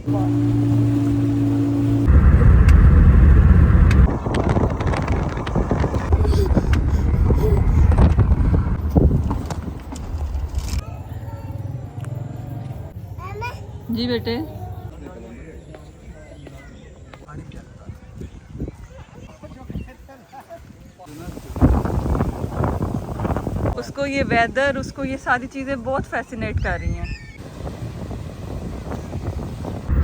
जी बेटे, उसको ये वेदर, उसको ये सारी चीज़ें बहुत फैसिनेट कर रही हैं।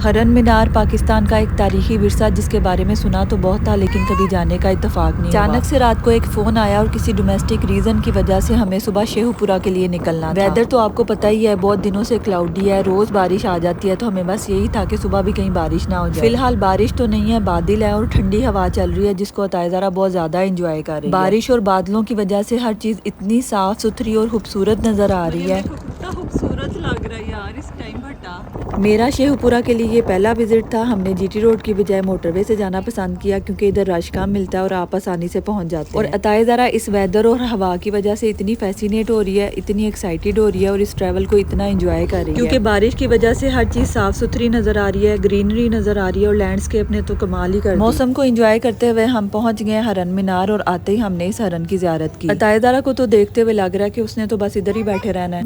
हरन मीनार पाकिस्तान का एक तारीखी विरसा जिसके बारे में सुना तो बहुत था, लेकिन कभी जाने का इत्तेफाक नहीं। अचानक से रात को एक फोन आया और किसी डोमेस्टिक रीजन की वजह से हमें सुबह शेखुपुरा के लिए निकलना था। वेदर तो आपको पता ही है, बहुत दिनों से क्लाउडी है, रोज बारिश आ जाती है, तो हमें बस यही था कि सुबह भी कहीं बारिश ना हो जाए। फिलहाल बारिश तो नहीं है, बादल है और ठंडी हवा चल रही है, जिसको अतायज़ारा बहुत ज्यादा इंजॉय कर रही है। बारिश और बादलों की वजह से हर चीज इतनी साफ सुथरी और खूबसूरत नजर आ रही है। कितना खूबसूरत लग रहा है यार इस टाइम भट्टा। मेरा शेखुपुरा के लिए ये पहला विजिट था। हमने जीटी रोड की बजाय मोटरवे से जाना पसंद किया, क्योंकि इधर रश कम मिलता है और आप आसानी से पहुंच जाते हैं। और अतायज़ारा इस वेदर और हवा की वजह से इतनी फैसिनेट हो रही है, इतनी एक्साइटेड हो रही है और इस ट्रैवल को इतना एंजॉय कर रही है, क्योंकि बारिश की वजह से हर चीज साफ सुथरी नजर आ रही है, ग्रीनरी नजर आ रही है और लैंडस्केप ने तो कमाल ही कर दी। मौसम को एंजॉय करते हुए हम पहुंच गए हरन मीनार और आते ही हमने इस हरन की ज़ियारत की। अतायज़ारा को तो देखते हुए लग रहा है कि उसने तो बस इधर ही बैठे रहना है।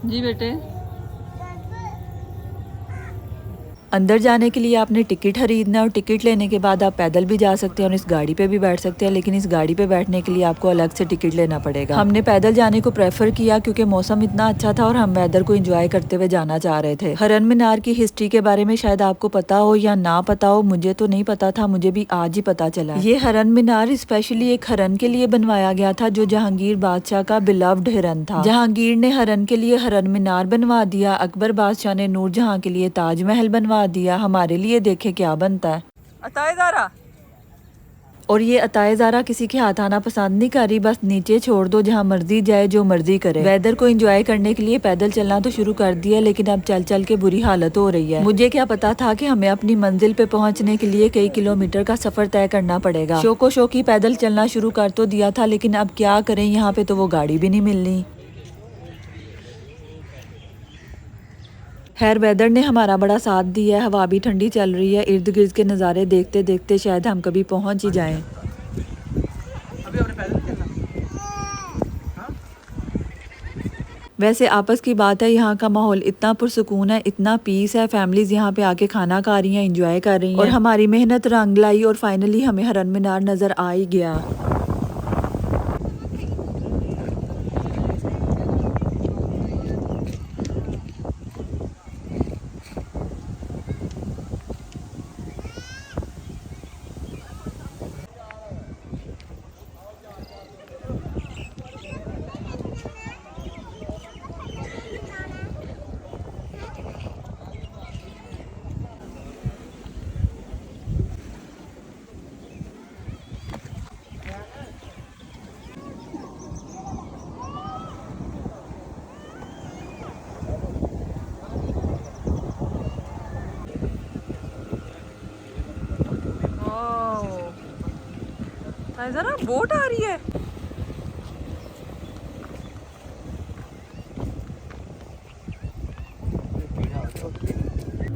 जी बेटे, अंदर जाने के लिए आपने टिकट खरीदना है और टिकट लेने के बाद आप पैदल भी जा सकते हैं और इस गाड़ी पे भी बैठ सकते हैं, लेकिन इस गाड़ी पे बैठने के लिए आपको अलग से टिकट लेना पड़ेगा। हमने पैदल जाने को प्रेफर किया क्योंकि मौसम इतना अच्छा था और हम वेदर को एंजॉय करते हुए जाना चाह रहे थे। हरन मीनार की हिस्ट्री के बारे में शायद आपको पता हो या ना पता हो, मुझे तो नहीं पता था, मुझे भी आज ही पता चला। ये हरन मीनार स्पेशली एक हरन के लिए बनवाया गया था, जो जहांगीर बादशाह का बिलव्ड हिरन था। जहांगीर ने हरन के लिए हरन मीनार बनवा दिया, अकबर बादशाह ने नूरजहां के लिए ताजमहल बनवा दिया, हमारे लिए देखे क्या बनता है। अतायज़ारा। और ये अतायज़ारा किसी के हाथ आना पसंद नहीं कर रही, बस नीचे छोड़ दो, जहाँ मर्जी जाए, जो मर्जी करे। वेदर को एंजॉय करने के लिए पैदल चलना तो शुरू कर दिया, लेकिन अब चल चल के बुरी हालत हो रही है। मुझे क्या पता था कि हमें अपनी मंजिल पे पहुंचने के लिए कई किलोमीटर का सफर तय करना पड़ेगा। शौको शौकी पैदल चलना शुरू कर तो दिया था, लेकिन अब क्या करें, यहाँ पे तो वो गाड़ी भी नहीं मिलनी। खैर वेदर ने हमारा बड़ा साथ दिया है, हवा भी ठंडी चल रही है, इर्द गिर्द के नज़ारे देखते देखते शायद हम कभी पहुंच ही जाएं। अभी हमने पैदल चलना। वैसे आपस की बात है, यहाँ का माहौल इतना पुरसुकून है, इतना पीस है, फैमिलीज यहाँ पे आके खाना खा रही हैं, एंजॉय कर रही हैं और हमारी मेहनत रंग लाई और फाइनली हमें हरन मीनार नजर आ ही गया। अतायज़ारा बोट आ रही है।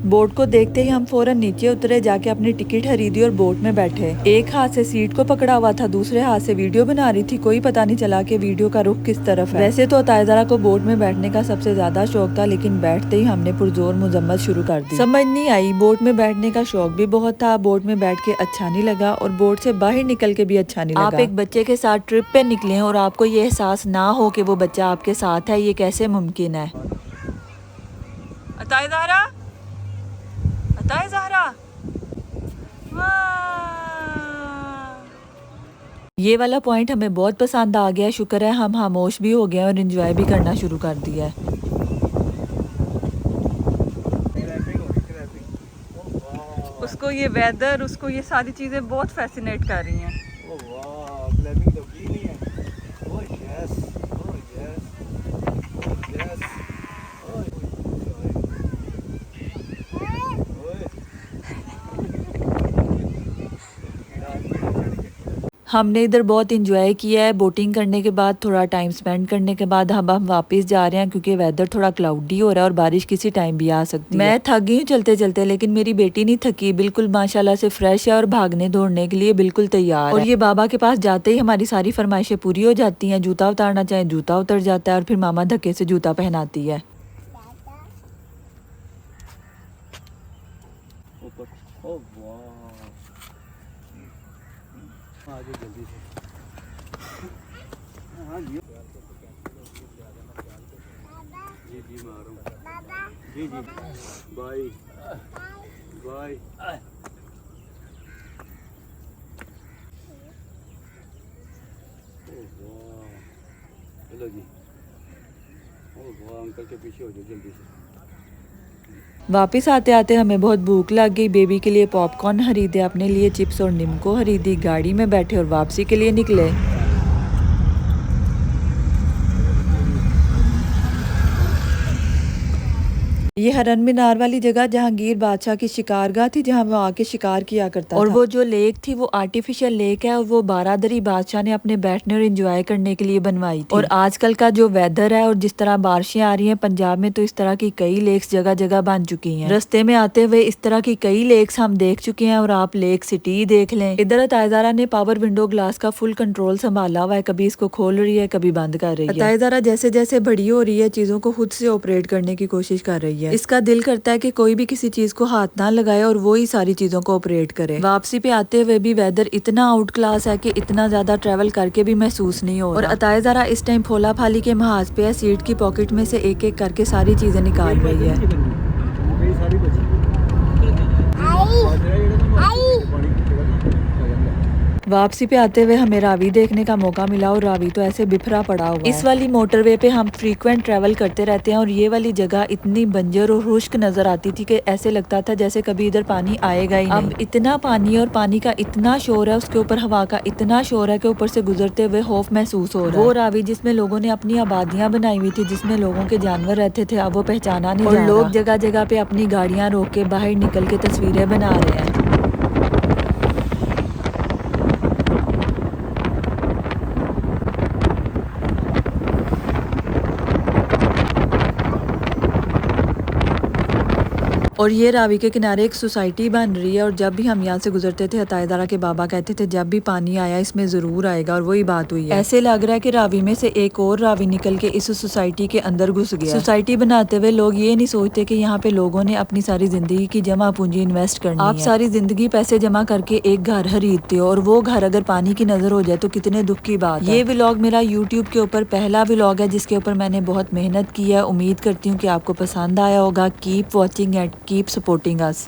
बोट को देखते ही हम फौरन नीचे उतरे, जाके अपनी टिकट खरीदी और बोट में बैठे। एक हाथ से सीट को पकड़ा हुआ था, दूसरे हाथ से वीडियो बना रही थी, कोई पता नहीं चला कि वीडियो का रुख किस तरफ है। वैसे तो अतायज़ारा को बोट में बैठने का सबसे ज्यादा शौक था, लेकिन बैठते ही हमने पुरजोर मजम्मत शुरू कर दी। समझ नहीं आई, बोट में बैठने का शौक भी बहुत था, बोट में बैठ के अच्छा नहीं लगा और बोट से बाहर निकल के भी अच्छा नहीं लगा। आप एक बच्चे के साथ ट्रिप पे निकले और आपको ये एहसास ना हो कि वो बच्चा आपके साथ है, ये कैसे मुमकिन है। अतायज़ारा, अतायज़ारा, ये वाला पॉइंट हमें बहुत पसंद आ गया। शुक्र है हम खामोश भी हो गए और एंजॉय भी करना शुरू कर दिया है। उसको ये वेदर, उसको ये सारी चीज़ें बहुत फैसिनेट कर रही हैं। हमने इधर बहुत इंजॉय किया है। बोटिंग करने के बाद थोड़ा टाइम स्पेंड करने के बाद हम वापस जा रहे हैं क्योंकि वेदर थोड़ा क्लाउडी हो रहा है और बारिश किसी टाइम भी आ सकती है। मैं थक गई हूँ चलते चलते, लेकिन मेरी बेटी नहीं थकी, बिल्कुल माशाल्लाह से फ्रेश है और भागने दौड़ने के लिए बिल्कुल तैयार है। और ये बाबा के पास जाते ही हमारी सारी फरमाइशें पूरी हो जाती हैं। जूता उतारना चाहे जूता उतर जाता है और फिर मामा धक्के से जूता पहनाती है। ऊपर। ओह वाह, आगे जल्दी से। हाँ जी जी जी, मैं आ रहा हूँ जी जी। Bye bye. ओह वाह, चलो जी। ओह वाह, अंकल के पीछे हो जाओ जल्दी से। वापस आते आते हमें बहुत भूख लग गई। बेबी के लिए पॉपकॉर्न खरीदे, अपने लिए चिप्स और निम्को खरीदी, गाड़ी में बैठे और वापसी के लिए निकले। ये हरन मीनार वाली जगह जहांगीर बादशाह की शिकारगाह थी, जहां वो आके शिकार किया करता था। और वो जो लेक थी वो आर्टिफिशियल लेक है और वो बारादरी बादशाह ने अपने बैठने और एंजॉय करने के लिए बनवाई थी। और आजकल का जो वेदर है और जिस तरह बारिशें आ रही हैं पंजाब में, तो इस तरह की कई लेक्स जगह जगह बन चुकी हैं। रस्ते में आते हुए इस तरह की कई लेक्स हम देख चुके हैं और आप लेक सिटी देख लें। इधर अतायजारा ने पावर विंडो ग्लास का फुल कंट्रोल संभाला हुआ है, कभी इसको खोल रही है कभी बंद कर रही है। अतायजारा जैसे जैसे बड़ी हो रही है चीजों को खुद से ऑपरेट करने की कोशिश कर रही है। इसका दिल करता है कि कोई भी किसी चीज को हाथ ना लगाए और वो ही सारी चीजों को ऑपरेट करे। वापसी पे आते हुए भी वेदर इतना आउट क्लास है कि इतना ज्यादा ट्रैवल करके भी महसूस नहीं हो रहा। और अतायजारा इस टाइम फोला फाली के महाज पे है, सीट की पॉकेट में से एक एक करके सारी चीजें निकाल रही है। वापसी पे आते हुए हमें रावी देखने का मौका मिला और रावी तो ऐसे बिखरा पड़ा हुआ है। इस वाली मोटरवे पे हम फ्रीक्वेंट ट्रैवल करते रहते हैं और ये वाली जगह इतनी बंजर और खुश्क नजर आती थी कि ऐसे लगता था जैसे कभी इधर पानी आएगा ही नहीं। अब इतना पानी और पानी का इतना शोर है, उसके ऊपर हवा का इतना शोर है कि ऊपर से गुजरते हुए खौफ महसूस हो रहा है। वो रावी जिसमें लोगों ने अपनी आबादियां बनाई हुई थी, जिसमें लोगों के जानवर रहते थे, अब वो पहचाना नहीं जा रहा। और लोग जगह जगह पे अपनी गाड़ियां रोक के बाहर निकल के तस्वीरें बना रहे हैं। और ये रावी के किनारे एक सोसाइटी बन रही है और जब भी हम यहाँ से गुजरते थे अतायदारा के बाबा कहते थे जब भी पानी आया इसमें जरूर आएगा, और वही बात हुई है। ऐसे लग रहा है कि रावी में से एक और रावी निकल के इस सोसाइटी के अंदर घुस गया। सोसाइटी बनाते हुए लोग ये नहीं सोचते कि यहाँ पे लोगों ने अपनी सारी जिंदगी की जमा पूंजी इन्वेस्ट करनी है। आप सारी जिंदगी पैसे जमा करके एक घर खरीदते हो और वो घर अगर पानी की नजर हो जाए तो कितने दुख की बात है। ये व्लॉग मेरा यूट्यूब के ऊपर पहला व्लॉग है जिसके ऊपर मैंने बहुत मेहनत की है। उम्मीद करती हूँ कि आपको पसंद आया होगा। Keep watching and keep supporting us.